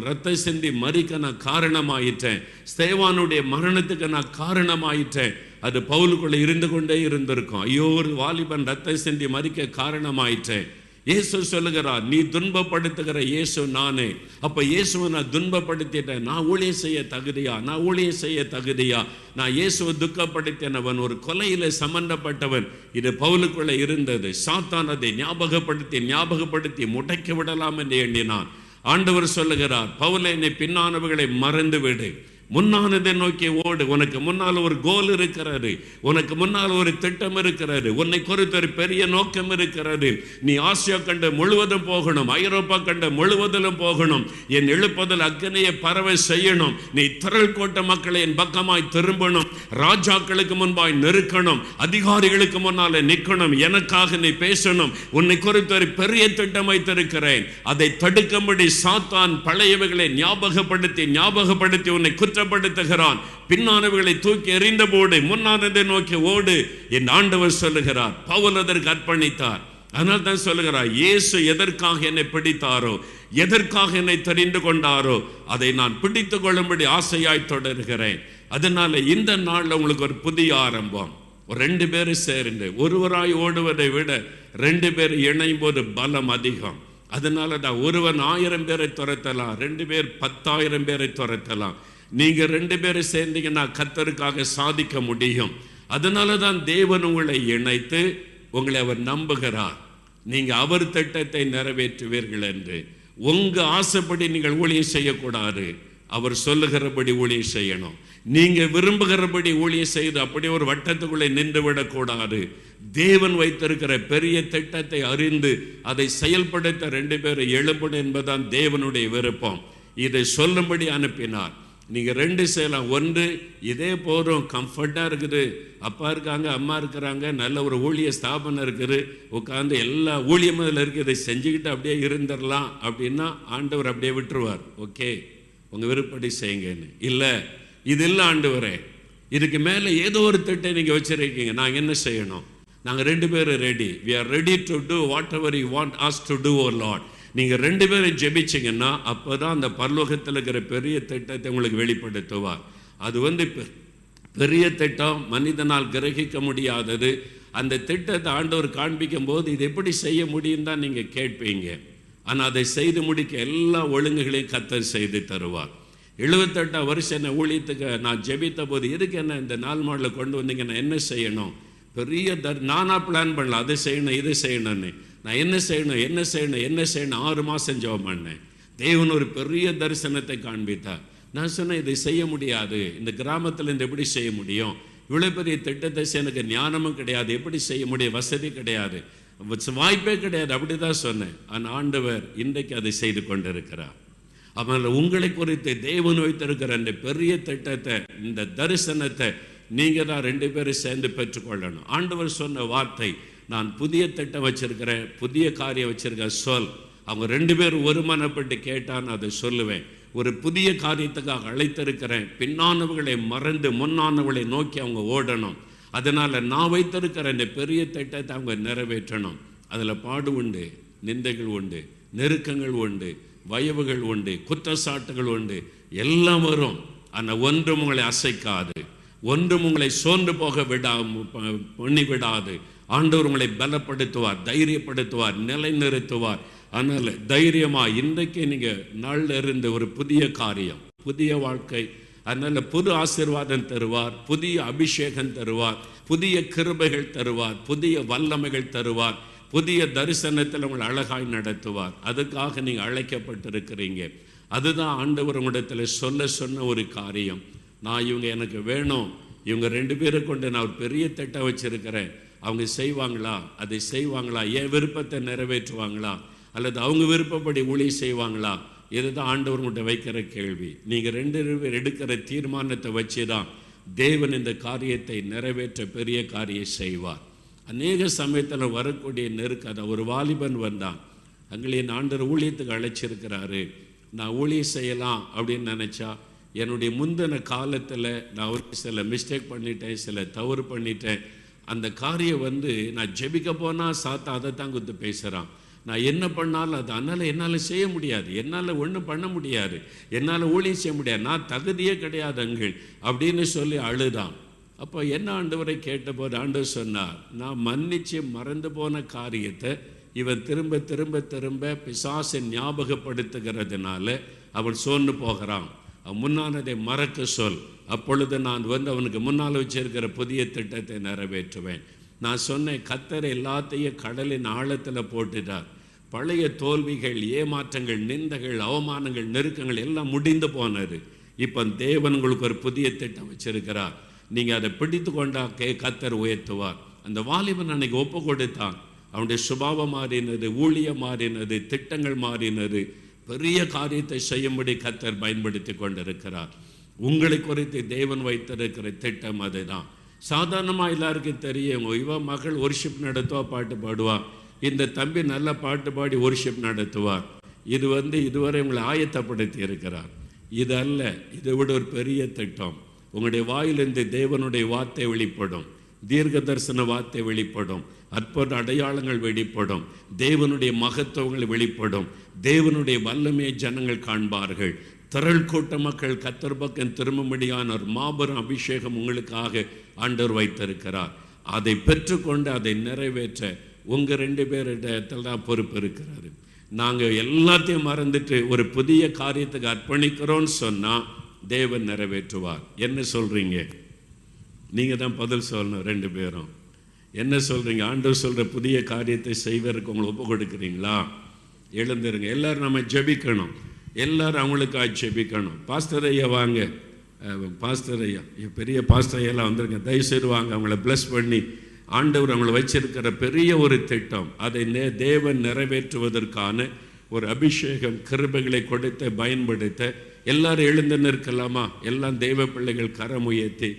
ரத்த சிந்தி மறிக்க நான் காரணமாயிட்டேன், ஸ்தேவானுடைய மரணத்துக்கு நான் காரணமாயிட்டேன். அது பவுலுக்குள்ள இருந்து கொண்டே இருந்திருக்கும். ஐயோ, ஒரு வாலிபன் ரத்த சிந்தி மறிக்க காரணமாயிட்டேன். இயேசு சொல்லுகிறார், நீ துன்பப்படுத்துகிற இயேசு நானே. அப்ப இயேசுவை நான் துன்பப்படுத்திட்டேன், நான் ஊழியம் செய்ய தகுதியா? நான் ஊழியம் செய்ய தகுதியா? நான் இயேசுவை துக்கப்படுத்தினவன், ஒரு கொலையில சம்பந்தப்பட்டவன். இது பவுலுக்குள்ள இருந்தது. சாத்தான் அதை ஞாபகப்படுத்தி முடக்கி விடலாம் என்று எண்ணினான். ஆண்டவர் சொல்லுகிறார், பவுலை நீ பின்னானவர்களை மறந்து விடு, முன்னானதை நோக்கி ஓடு. உனக்கு முன்னால் ஒரு கோல் இருக்கிறது, உனக்கு முன்னால் ஒரு திட்டம் இருக்கிறது, உன்னை குறித்து ஒரு பெரிய நோக்கம் இருக்கிறது. நீ ஆசியா கண்ட முழுவதும் போகணும், ஐரோப்பா கண்ட முழுவதிலும் போகணும், என் எழுப்புதல் அக்னியை பரவ செய்யணும். நீ திரள் கோட்ட மக்களை என் பக்கமாய் திரும்பணும், ராஜாக்களுக்கு முன்பாய் நெருக்கணும், அதிகாரிகளுக்கு முன்னாலே நிற்கணும், எனக்காக நீ பேசணும். உன்னை குறித்து ஒரு பெரிய திட்டம் வைத்திருக்கிறேன். அதை தடுக்கும்படி சாத்தான் பழையவைகளை ஞாபகப்படுத்தி உன்னை குற்றப்படுத்துகிறான். பின்னானவர்களை தூக்கி எறிந்த போடு, முன்னானதை நோக்கி ஓடு என்று ஆண்டவர் சொல்லுகிறார். பவுல் அதற்கு அர்ப்பணித்தார். அதனால் தான் சொல்லுகிறார், இயேசு எதற்காக என்னை பிடித்தாரோ, எதற்காக என்னை தெரிந்து கொண்டாரோ, அதை நான் பிடித்து கொள்ளும்படி ஆசையாய் தொடர்கிறேன். அதனால இந்த நாள்ல உங்களுக்கு ஒரு புதிய ஆரம்பம். 2 பேரும் சேர்ந்து ஒருவராய் ஓடுவதை விட 2 பேர் இணையும் போது பலம் அதிகம். அதனால தான் ஒருவன் 1000 பேரை துரத்தலாம், 2 பேர் 10,000 பேரை துரத்தலாம். நீங்க 2 பேரும் சேர்ந்தீங்கன்னா கர்த்தருக்காக சாதிக்க முடியும். அதனால தான் தேவன் உங்களை இணைத்து உங்களை அவர் நம்புகிறார். நீங்க அவர் திட்டத்தை நிறைவேற்றுவீர்கள் என்று. உங்க ஆசைப்படி நீங்கள் ஊழியம் செய்யக்கூடாது. அவர் சொல்லுகிறபடி ஊழியம் செய்யணும். நீங்க விரும்புகிறபடி ஊழியம் செய்து அப்படி ஒரு வட்டத்துக்குள்ளே நின்று விடக்கூடாது. தேவன் வைத்திருக்கிற பெரிய திட்டத்தை அறிந்து அதை செயல்படுத்த 2 பேரும் எழும்பணும் என்பதுதான் தேவனுடைய விருப்பம். இதை சொல்லும்படி அனுப்பினார். நீங்க 2 செய்யலாம். ஒன்று, இதே போதும், கம்ஃபர்ட்டா இருக்குது, அப்பா இருக்காங்க, அம்மா இருக்கிறாங்க, நல்ல ஒரு ஊழிய ஸ்தாபனம் இருக்குது, உட்கார்ந்து எல்லா ஊழியம் அதில் இருக்குது, இதை செஞ்சுக்கிட்டு அப்படியே இருந்துடலாம் அப்படின்னா ஆண்டவர் அப்படியே விட்டுருவார். ஓகே, உங்க விருப்பப்படி செய்யுங்கன்னு. இல்லை, இது இல்லை ஆண்டவரே, இதுக்கு மேலே ஏதோ ஒரு திட்டம் நீங்க வச்சிருக்கீங்க, நாங்கள் என்ன செய்யணும்? நாங்கள் 2 பேரும் ready. we are ready to do whatever you want us to do, oh Lord. நீங்கள் 2 பேரும் ஜெபிச்சிங்கன்னா அப்போதான் அந்த பரலோகத்தில் இருக்கிற பெரிய திட்டத்தை உங்களுக்கு வெளிப்படுத்துவார். அது பெரிய திட்டம், மனிதனால் கிரகிக்க முடியாதது. அந்த திட்டத்தை ஆண்டவர் காண்பிக்கும் போது இது எப்படி செய்ய முடியும் தான் நீங்கள் கேட்பீங்க. ஆனால் அதை செய்து முடிக்க எல்லா ஒழுங்குகளையும் கர்த்தர் செய்து தருவார். 78 வருஷம் என்ன ஊழியத்துக்கு நான் ஜெபித்த போது, எதுக்கு என்ன இந்த 4 நாளில் கொண்டு வந்தீங்க, நான் என்ன செய்யணும்? பெரிய நானாக பிளான் பண்ணல, அதை செய்யணும் இதை செய்யணும்னு. நான் என்ன செய்யணும் 6 மாதம் ஜெபம் பண்ணேன். தேவன் ஒரு பெரிய தரிசனத்தை காண்பித்தார். நான் சொன்னேன், இதை செய்ய முடியாது, இந்த கிராமத்தில் இந்த எப்படி செய்ய முடியும்? இவ்வளோ பெரிய திட்டத்தை எனக்கு ஞானமும் கிடையாது, எப்படி செய்ய முடியும்? வசதி கிடையாது, வாய்ப்பே கிடையாது, அப்படி தான் சொன்னேன். ஆனால் ஆண்டவர் இன்றைக்கு அதை செய்து கொண்டிருக்கிறார். அதனால் உங்களை குறித்து தேவன் வைத்திருக்கிற அந்த பெரிய திட்டத்தை, இந்த தரிசனத்தை நீங்கள் தான் 2 பேரும் சேர்ந்து பெற்றுக்கொள்ளணும். ஆண்டவர் சொன்ன வார்த்தை, நான் புதிய திட்டம் வச்சிருக்கிறேன், புதிய காரியம் வச்சிருக்கேன் சொல். அவங்க 2 பேரும் ஒருமனப்பட்டு கேட்டான்னு அதை சொல்லுவேன். ஒரு புதிய காரியத்துக்காக அழைத்திருக்கிறேன். பின்னானவர்களை மறந்து முன்னானவர்களை நோக்கி அவங்க ஓடணும். அதனால் நான் வைத்திருக்கிற இந்த பெரிய திட்டத்தை அவங்க நிறைவேற்றணும். அதில் பாடு உண்டு, நிந்தைகள் உண்டு, நெருக்கங்கள் உண்டு, வயவுகள் உண்டு, குற்றச்சாட்டுகள் உண்டு, எல்லாம் வரும். ஆனால் ஒன்றும் உங்களை அசைக்காது, ஒன்றும் உங்களை சோர்ந்து போக பண்ணிவிடாது. ஆண்டவர் உங்களை பலப்படுத்துவார், தைரியப்படுத்துவார், நிலைநிறுத்துவார். அதனால் தைரியமாக இன்றைக்கு நீங்கள் நாளில் இருந்து ஒரு புதிய காரியம், புதிய வாழ்க்கை, அதனால் புது ஆசீர்வாதம் தருவார், புதிய அபிஷேகம் தருவார், புதிய கிருபைகள் தருவார், புதிய வல்லமைகள் தருவார், புதிய தரிசனத்தில் உங்களை அழகாய் நடத்துவார். அதுக்காக நீங்கள் அழைக்கப்பட்டிருக்கிறீங்க. அதுதான் ஆண்டவர் உங்களிடத்தில் சொன்ன ஒரு காரியம். நான் இவங்க எனக்கு வேணும், இவங்க 2 பேரை கொண்டு நான் ஒரு பெரிய திட்டம் வச்சிருக்கிறேன், அவங்க செய்வாங்களா, அதை செய்வாங்களா, என் விருப்பத்தை நிறைவேற்றுவாங்களா, அல்லது அவங்க விருப்பப்படி ஊழியம் செய்வாங்களா? இதுதான் ஆண்டவர் உங்கள்கிட்ட வைக்கிற கேள்வி. நீங்கள் 2 பேர் எடுக்கிற தீர்மானத்தை வச்சு தான் தேவன் இந்த காரியத்தை நிறைவேற்ற பெரிய காரியம் செய்வார். அநேக சமயத்தில் வரக்கூடிய நெருக்கதை, ஒரு வாலிபன் வந்தான், அங்கே என் ஆண்டவர் ஊழியத்துக்கு அழைச்சிருக்கிறாரு, நான் ஊழியம் செய்யலாம் அப்படின்னு நினச்சா, என்னுடைய முந்தின காலத்தில் நான் ஒரு சில மிஸ்டேக் பண்ணிட்டேன், சில தவறு பண்ணிட்டேன். அந்த காரியம் நான் ஜெபிக்க போனால் சாத்தா அதை தான் குத்து பேசுகிறான். நான் என்ன பண்ணாலும் அது என்னால் செய்ய முடியாது, என்னால் ஒன்றும் பண்ண முடியாது, என்னால் ஊழியம் செய்ய முடியாது, நான் தகுதியே கிடையாது அங்கள் அப்படின்னு சொல்லி அழுதான். அப்போ என்ன ஆண்டவரை கேட்டபோது ஆண்டவர் சொன்னார், நான் மன்னிச்சு மறந்து போன காரியத்தை இவன் திரும்ப திரும்ப திரும்ப பிசாசை ஞாபகப்படுத்துகிறதுனால அவன் சோர்ந்து போகிறான். அவன் முன்னானதை மறக்க சொல், அப்பொழுது நான் அவனுக்கு முன்னால் வச்சிருக்கிற புதிய திட்டத்தை நிறைவேற்றுவேன். நான் சொன்னேன், கர்த்தர் எல்லாத்தையும் கடலின் ஆழத்தில் போட்டுட்டார். பழைய தோல்விகள், ஏமாற்றங்கள், நிந்தைகள், அவமானங்கள், நெருக்கங்கள் எல்லாம் முடிந்து போனது. இப்போ தேவன் உங்களுக்கு ஒரு புதிய திட்டம் வச்சிருக்கிறார். நீங்கள் அதை பிடித்து கொண்டா கர்த்தர் உயர்த்துவார். அந்த வாலிபன் அன்னைக்கு ஒப்பு கொடுத்தான். அவனுடைய சுபாவம் மாறினது, ஊழியம் மாறினது, திட்டங்கள் மாறினது. பெரிய காரியத்தை செய்யும்படி கர்த்தர் பயன்படுத்தி கொண்டிருக்கிறார். உங்களை குறித்து தேவன் வைத்திருக்கிற திட்டம் அதுதான். சாதாரணமாக எல்லாருக்கும் தெரியும், இவன் மகள் ஒர்ஷிப் நடத்துவா, பாட்டு பாடுவா, இந்த தம்பி நல்ல பாட்டு பாடி ஒர்ஷிப் நடத்துவார். இது இதுவரை உங்களை ஆயத்தப்படுத்தி இருக்கிறார். இது அல்ல, இதை விட ஒரு பெரிய திட்டம். உங்களுடைய வாயிலிருந்து தேவனுடைய வார்த்தை வெளிப்படும், தீர்க்க தரிசன வார்த்தை வெளிப்படும், அற்புத அடையாளங்கள் வெளிப்படும், தேவனுடைய மகத்துவங்கள் வெளிப்படும், தேவனுடைய வல்லமையை ஜனங்கள் காண்பார்கள். திரள் கூட்ட மக்கள் கர்த்தர் பக்கம் திரும்பும்படியான ஒரு மாபெரும் அபிஷேகம் உங்களுக்காக ஆண்டவர் வைத்திருக்கிறார். அதை பெற்றுக்கொண்டு அதை நிறைவேற்ற உங்கள் 2 பேரிடத்தில் தான் பொறுப்பு இருக்கிறாரு. நாங்கள் எல்லாத்தையும் மறந்துட்டு ஒரு புதிய காரியத்துக்கு அர்ப்பணிக்கிறோன்னு சொன்னால் தேவன் நிறைவேற்றுவார். என்ன சொல்கிறீங்க? நீங்கள் தான் பதில் சொல்லணும். 2 பேரும் என்ன சொல்கிறீங்க? ஆண்டவர் சொல்கிற புதிய காரியத்தை செய்வதற்கு உங்களை ஒப்பு கொடுக்குறீங்களா? எழுந்துருங்க. எல்லோரும் நம்ம ஜெபிக்கணும். எல்லாரும் அவங்களுக்காக ஜெபிக்கணும். பாஸ்டர் ஐயா வாங்க, பாஸ்டர் ஐயா, பெரிய பாஸ்டர் ஐயாலாம் வந்திருங்க, தயவுசெய்து வாங்க. அவங்கள பிளஸ் பண்ணி ஆண்டவர் அவங்களை வச்சிருக்கிற பெரிய ஒரு திட்டம், அதை தேவன் நிறைவேற்றுவதற்கான ஒரு அபிஷேகம், கிருபைகளை கொடுத்த பயன்படுத்த எல்லாரும் எழுந்து நிற்கலாமா? எல்லாம் தெய்வ பிள்ளைகள் கரம் உயர்த்தி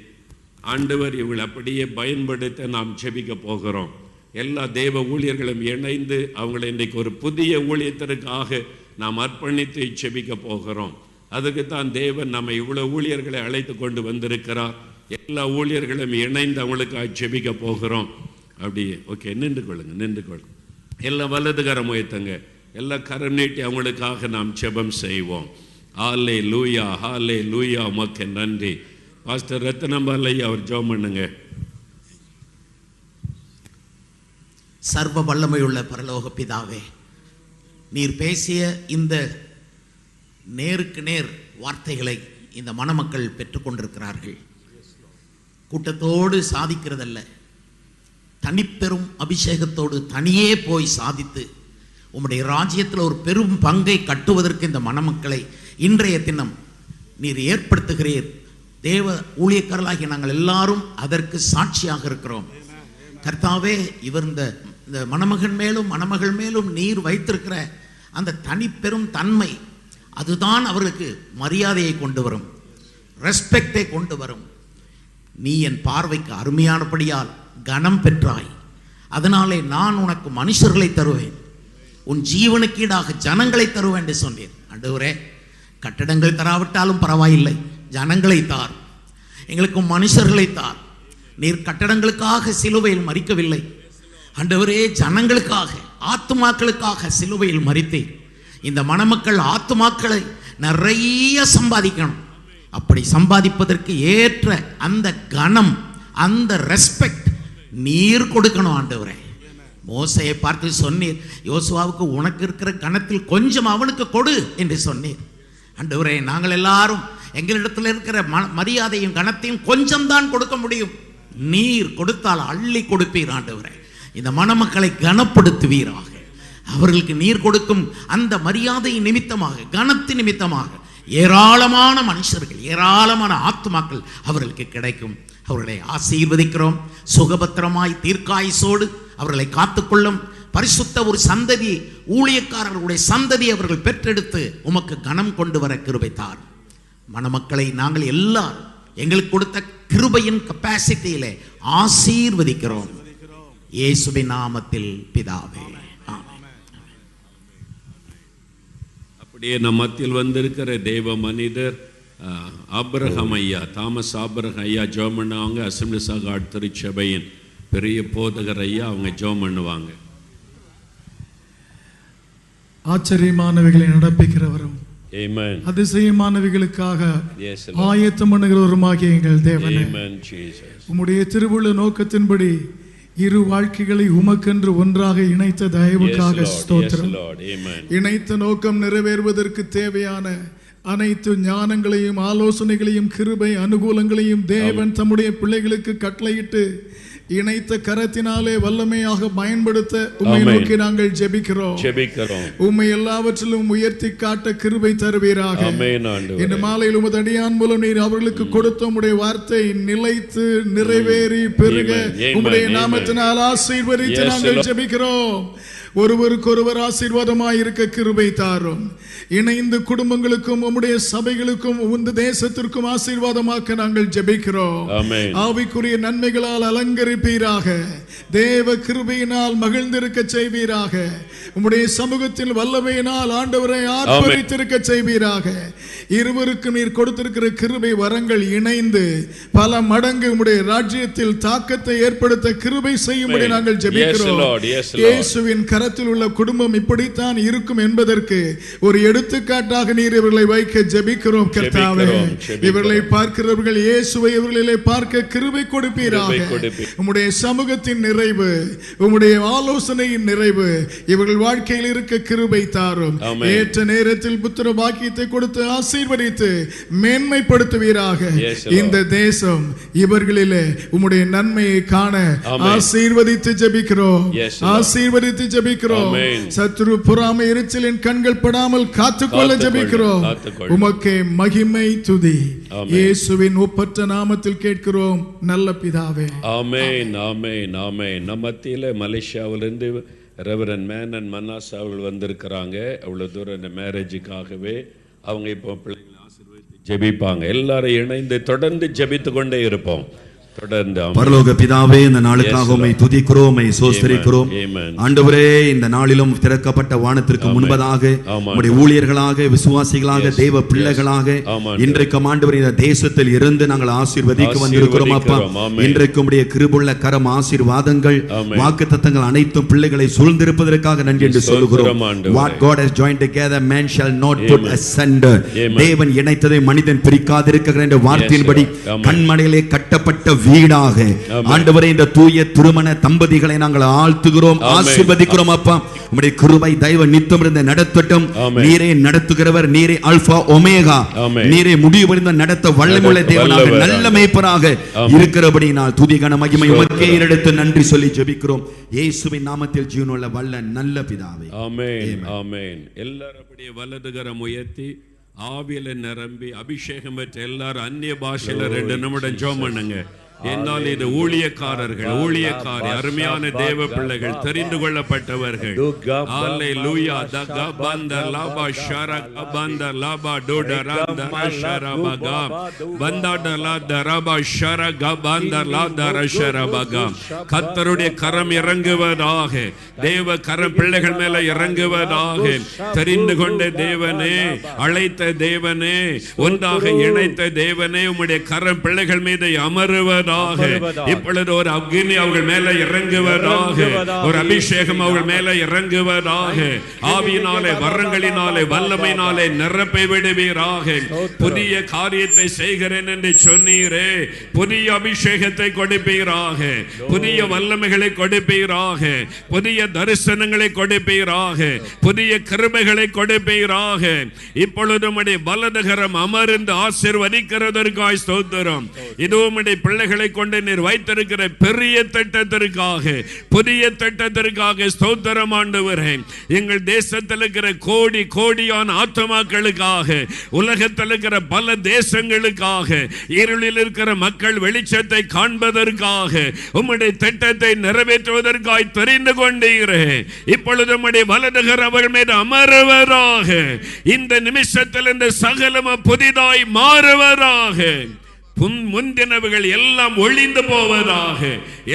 ஆண்டவர் இவங்களை அப்படியே பயன்படுத்த நாம் ஜெபிக்க போகிறோம். எல்லா தெய்வ ஊழியர்களும் இணைந்து அவங்களை இன்றைக்கு ஒரு புதிய ஊழியத்திற்காக நாம் அர்ப்பணித்து ஜெபிக்க போகிறோம். அதுக்கு தான் தேவன் நம்ம இவ்வளோ ஊழியர்களை அழைத்து கொண்டு வந்திருக்கிறார். எல்லா ஊழியர்களும் இணைந்து அவங்களுக்காக ஜெபிக்க போகிறோம். அப்படியே ஓகே, நின்று கொள்ளுங்க. எல்லாம் வலது கரம் உயர்த்துங்க, எல்லா கரம் நீட்டி அவங்களுக்காக நாம் ஜெபம் செய்வோம். ஹாலே லூயா, ஹாலே லூயா, உமக்கு நன்றி. பாஸ்டர் ரத்னம்பால் ஐயா அவர் ஜெபம் பண்ணுங்க. சர்வ வல்லமையுள்ள பரலோக பிதாவே, நீர் பேசிய இந்த நேருக்கு நேர் வார்த்தைகளை இந்த மணமக்கள் பெற்றுக்கொண்டிருக்கிறார்கள். கூட்டத்தோடு சாதிக்கிறதல்ல, தனிப்பெரும் அபிஷேகத்தோடு தனியே போய் சாதித்து உம்முடைய ராஜ்யத்தில் ஒரு பெரும் பங்கை கட்டுவதற்கு இந்த மணமக்களை இன்றைய தினம் நீர் ஏற்படுத்துகிறீர். தேவ ஊழியக்காரர்களாகிய நாங்கள் எல்லாரும் அதற்கு சாட்சியாக இருக்கிறோம். கர்த்தாவே, இவர் இந்த மணமகன் மேலும் மணமகள் மேலும் நீர் வைத்திருக்கிற அந்த தனிப்பெரும் தன்மை, அதுதான் அவர்களுக்கு மரியாதையை கொண்டு வரும், ரெஸ்பெக்டை கொண்டு வரும். நீ என் பார்வைக்கு அருமையானபடியால் கனம் பெற்றாய், அதனாலே நான் உனக்கு மனுஷர்களை தருவேன், உன் ஜீவனுக்கீடாக ஜனங்களை தருவேன் என்று சொன்னீர். ஆண்டவரே, கட்டடங்கள் தராவிட்டாலும் பரவாயில்லை, ஜனங்களை தார், எங்களுக்கு மனுஷர்களை தார். நீர் கட்டடங்களுக்காக சிலுவையில் மரிக்கவில்லை ஆண்டவரே, ஜனங்களுக்காக, ஆத்துமாக்களுக்காக சிலுவையில் மரித்தீர். இந்த மணமக்கள் ஆத்துமாக்களை நிறைய சம்பாதிக்கணும். அப்படி சம்பாதிப்பதற்கு ஏற்ற அந்த கனம், அந்த ரெஸ்பெக்ட் நீர் கொடுக்கணும் ஆண்டவரே. மோசையை பார்த்து சொன்னீர், யோசுவாவுக்கு உனக்கு இருக்கிற கணத்தில் கொஞ்சம் அவனுக்கு கொடு என்று சொன்னீர். ஆண்டவரே, நாங்கள் எல்லாரும் எங்களிடத்தில் இருக்கிற மரியாதையும் கணத்தையும் கொஞ்சம் தான் கொடுக்க முடியும். நீர் கொடுத்தால் அள்ளி கொடுப்பீர் ஆண்டவரே. இந்த மணமக்களை கனப்படுத்துவீராக. அவர்களுக்கு நீர் கொடுக்கும் அந்த மரியாதை நிமித்தமாக, கனத்தின் நிமித்தமாக ஏராளமான மனுஷர்கள், ஏராளமான ஆத்துமாக்கள் அவர்களுக்கு கிடைக்கும். அவர்களை ஆசீர்வதிக்கிறோம். சுகபத்திரமாய் தீர்க்காயுசோடு அவர்களை காத்துக்கொள்ளும். பரிசுத்த ஒரு சந்ததி, ஊழியக்காரர்களுடைய சந்ததி அவர்கள் பெற்றெடுத்து உமக்கு கனம் கொண்டு வர கிருபை தார். மணமக்களை நாங்கள் எல்லாரும் எங்களுக்கு கொடுத்த கிருபையின் கெப்பாசிட்டியிலே ஆசீர்வதிக்கிறோம். இயேசுவின் நாமத்தில் பிதாவே, ஆமென். அப்படியே நம் மத்தியில் வந்திருக்கிற தேவ மனிதர் ஆபிரகாம் ஐயா, தாமஸ் ஆபிரகாம் ஐயா ஜெபம் பண்ணுவாங்க. அசெம்பிளிஸ் ஆஃப் காட் திருச்சபையின் பெரிய போதகர் ஐயா, அவங்க ஜெபம் பண்ணுவாங்க. ஆச்சரியமானவைகளை நடப்பிக்கிறவரும் ஆமென், அதிசயமானவைகளுக்காக ஆயத்தம் பண்ணுகிறவருமாகிய எங்கள் தேவனே, உம்முடைய திருவுள்ள நோக்கத்தின்படி இரு வாழ்க்கைகளை உமக்கென்று ஒன்றாக இணைத்த தயவுக்காக ஸ்தோத்திரம். இணைத்த நோக்கம் நிறைவேறுவதற்கு தேவையான அனைத்து ஞானங்களையும் ஆலோசனைகளையும் கிருபை அனுகூலங்களையும் தேவன் தம்முடைய பிள்ளைகளுக்கு கட்டளையிட்டு இணைத்த கரத்தினாலே வல்லமையாக பயன்படுத்த உம்மை நோக்கி நாங்கள் ஜெபிக்கிறோம். உம்மை எல்லாவற்றிலும் உயர்த்தி காட்ட கிருபை தருவீராக. இந்த மாலையில் உமது அடியான் மூலம் நீர் அவர்களுக்கு கொடுத்த உம்முடைய வார்த்தை நிலைத்து நிறைவேறி பெருக உம்முடைய நாமத்தினால் ஆசீர்வதித்து நாங்கள் ஜெபிக்கிறோம். ஒருவருக்கொருவர் ஆசீர்வாதமாய் இருக்க கிருபை தாரும். இணைந்து குடும்பங்களுக்கும் உம்முடைய சபைகளுக்கும் உந்த தேசத்திற்கும் ஆசீர்வாதமாக்க நாங்கள் ஜெபிக்கிறோம். ஆவிக்குரிய நன்மைகளால் அலங்கரிப்பீராக. தேவ கிருபையினால் மகிழ்ந்திருக்க செய்வீராக. உம்முடைய சமூகத்தில் வல்லமையினால் ஆண்டவரை ஆர்ப்பரித்திருக்க செய்வீராக. இருவருக்கு நீர் கொடுத்திருக்கிற கிருபை வரங்கள் இணைந்து பல மடங்கு உம்முடைய ராஜ்யத்தில் தாக்கத்தை ஏற்படுத்த கிருபை செய்யும்படி நாங்கள் ஜெபிக்கிறோம். இயேசுவின் கரத்தில் உள்ள குடும்பம் இப்படித்தான் இருக்கும் என்பதற்கு ஒரு எடுத்துக்காட்டாக நீர் இவர்களை வைக்க ஜெபிக்கிறோம். கர்த்தாவே, இவர்களை பார்க்கிறவர்கள் இயேசுவை இவர்களை பார்க்க கிருபை கொடுப்பீராக. உம்முடைய சமூகத்தின் நிறைவு, உம்முடைய ஆலோசனையின் நிறைவு இவர்கள் வாழ்க்கையில் இருக்க கிருபை தாரும். ஏற்ற நேரத்தில் புத்திர பாக்கியத்தை கொடுத்து ஆசீர்வதித்து மேன்மைப்படுத்துவீராக. இந்த தேசம் இவர்களிலே உம்முடைய நன்மையை காண ஆசீர்வதித்து ஜெபிக்கிறோம். ஆசீர்வதித்து ஜெபிக்கிறோம். சத்துரு பொறாமை எரிச்சலின் கண்கள் படாமல் காத்துக்கொள்ள ஜெபிக்கிறோம். உமக்கே மகிமை துதி இயேசுவின் ஒப்பற்ற நாமத்தில் கேட்கிறோம் நல்ல பிதாவே. ஆமென், ஆமென், ஆமென். நம்ம மத்தியில மலேசியாவிலிருந்து ரெவரண்ட் மேனன் மன்னாஸ் அவர்கள் வந்திருக்கிறாங்க. அவ்வளவு தூரம் இந்த மேரேஜுக்காகவே அவங்க இப்போ பிள்ளைங்களை ஆசீர்வதித்து ஜெபிப்பாங்க. எல்லாரும் இணைந்து தொடர்ந்து ஜெபித்து கொண்டே இருப்போம். பரலோக பிதாவே, இந்த நாளுக்காக உம்மை துதிக்கிறோம், உம்மை ஸ்தோத்திரிக்கிறோம். ஆண்டவரே, இந்த நாளிலும் திறக்கப்பட்ட வானத்திற்கு முன்பதாக உம்முடைய ஊழியர்களாக, விசுவாசிகளாக, தேவ பிள்ளைகளாக இன்றைக்கும் ஆண்டவரே இந்த தேசத்தில் இருந்து நாங்கள் ஆசீர்வதிக்க வந்திருக்கிறோம். அப்பா, இன்றைக்கு உம்முடைய கிருபையுள்ள கரம், ஆசீர்வாதங்கள், வாக்குத்தத்தங்கள் அனைத்தும் பிள்ளைகளை சூழ்ந்திருப்பதற்காக நன்றி என்று சொல்கிறோம். What God has joined together man shall not put asunder. தேவன் இணைத்ததை மனிதன் பிரிக்காதிருக்கிற என்ற வார்த்தையின்படி கண்மலையிலே கட்டப்பட்ட வீடாக ஆண்டவரே இந்த தூய திருமண தம்பதிகளை நாங்கள் ஆழ்த்துகிறோம், ஆசீர்வதிக்கிறோம். அப்பா, உம்முடைய கிருபை தயவு நித்தம் இருந்து நடத்தட்டும். நீரே நடத்துகிறவர், நீரே அல்பா ஒமேகா, நீரே முடிவடைந்த நடத்த வல்லமையுள்ள தேவனாக, நல்ல மேய்ப்பராக இருக்கிறபடியால் துதி கன மகிமை உமக்கே எடுத்து நன்றி சொல்லி ஜெபிக்கிறோம் இயேசுவின் நாமத்தில், ஜீவனுள்ள வல்ல நல்ல பிதாவே. ஆமென், ஆமென். எல்லாரும் அப்படியே வலதுகரம் உயர்த்தி ஆவியில நிரம்பி அபிஷேகம் பெற்ற எல்லாரும் அந்நிய பாஷையில 2 நிமிடம் ஜெபம் பண்ணுங்க. என்னால் இது ஊழியக்காரர்கள், ஊழியக்காரி, அருமையான தேவ பிள்ளைகள், தெரிந்து கொள்ளப்பட்டவர்கள். அல்லேலூயா. தக பந்த லாபா ஷரக பந்த லாபா டோடரா தரஷரபகா பந்தடலா தரபா ஷரக பந்த லா தரஷரபகா. கர்த்தருடைய கரம் இறங்குவதாக, தேவ கரம் பிள்ளைகள் மேல இறங்குவதாக. தெரிந்து கொண்ட தேவனே, அழைத்த தேவனே, ஒன்றாக இணைத்த தேவனே, உம்முடைய கரம் பிள்ளைகள் மீது அமருவதாக. இப்பொழுது ஒரு அக்னி அவர்கள் மேல இறங்குவதாக, ஒரு அபிஷேகம் அவர்கள் மேல இறங்குவதாக. ஆவியினாலே, வரங்களினாலே, வல்லமையினாலே நிரப்பி விடுவீராக. புதிய காரியத்தை செய்கிறேன் என்று சொன்னீரே, புதிய அபிஷேகத்தை கொடுப்பீராக, புதிய வல்லமைகளை கொடுப்பீராக, புதிய தரிசனங்களை கொடுப்பீராக, புதிய கிருபைகளை கொடுப்பீராக. இப்பொழுது உம்முடைய வலதுகரம் அமர்ந்து ஆசீர்வதிக்கிறதற்காய் ஸ்தோத்திரம். இது உம்முடைய பிள்ளைகள் கொண்டு நீர் வைத்திருக்கிற பெரிய திட்டத்திற்காக, புதிய திட்டத்திற்காக ஸ்தோத்திரம் ஆண்டவரே. எங்கள் தேசத்தில் இருக்கிற கோடி கோடியான ஆத்துமாக்களுக்காக, உலகத்தில் இருக்கிற பல தேசங்களுக்காக, இருளில் இருக்கிற மக்கள் வெளிச்சத்தை காண்பதற்காக, உம்முடைய திட்டத்தை நிறைவேற்றுவதற்காக தெரிந்து கொண்டீரே. இப்பொழுது உம்முடைய வலதுகரம் அவர்கள் மீது அமருவதாக. இந்த நிமிஷத்தில் இந்த சகலமும் புதிதாய் மாறுவதாக. முந்தினவுகள் எல்லாம் ஒளிந்து போவதாக.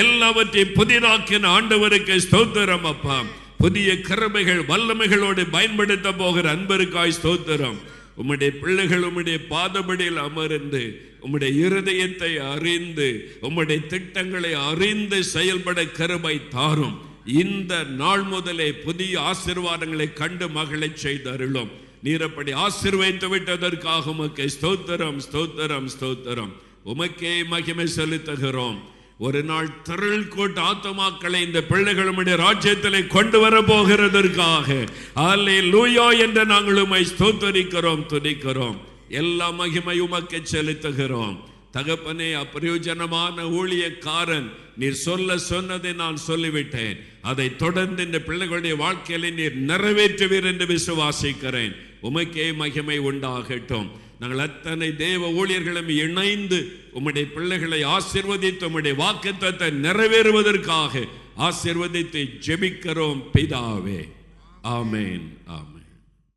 எல்லாவற்றையும் புதிதாக்கின ஆண்டவருக்கு ஸ்தோத்திரம் அப்பா. புதிய கிருபைகள், வல்லமைகளோடு பயன்படுத்த போகிற அன்பருக்காய் ஸ்தோத்திரம். உம்முடைய பிள்ளைகள் உம்முடைய பாதபடியில் அமர்ந்து, உம்முடைய இருதயத்தை அறிந்து, உம்முடைய திட்டங்களை அறிந்து செயல்பட கிருபை தாரும். இந்த நாள் முதலே புதிய ஆசீர்வாதங்களை கண்டு மகளை செய்தருளும். நீர் அப்படி ஆசீர்வதித்து விட்டதற்காக உமக்கு ஸ்தோத்திரம், ஸ்தோத்திரம், ஸ்தோத்திரம். உமக்கே மகிமை செலுத்துகிறோம். ஒரு நாள் திரள் கூட்ட ஆத்துமாக்களை இந்த பிள்ளைகளுடைய ராஜ்யத்திலே கொண்டு வர போகிறதற்காக அல்லேலூயா என்று நாங்கள் உம்மை ஸ்தோத்திரிக்கிறோம், துதிக்கிறோம். எல்லா மகிமை உமக்கு செலுத்துகிறோம். தகப்பனே, அப்பிரயோஜனமான ஊழியக்காரன் நீர் சொல்ல சொன்னதை நான் சொல்லிவிட்டேன். அதை தொடர்ந்து இந்த பிள்ளைகளுடைய வாழ்க்கையில நீர் நிறைவேற்றுவீர் என்று விசுவாசிக்கிறேன். உமக்கே மகிமை உண்டாகட்டும். நாங்கள் அத்தனை தேவ ஊழியர்களும் இணைந்து உம்முடைய பிள்ளைகளை ஆசீர்வதித்து உம்முடைய வாக்குத்தத்தத்தை நிறைவேறுவதற்காக ஆசீர்வதித்து ஜெபிக்கிறோம் பிதாவே. ஆமென், ஆமென்.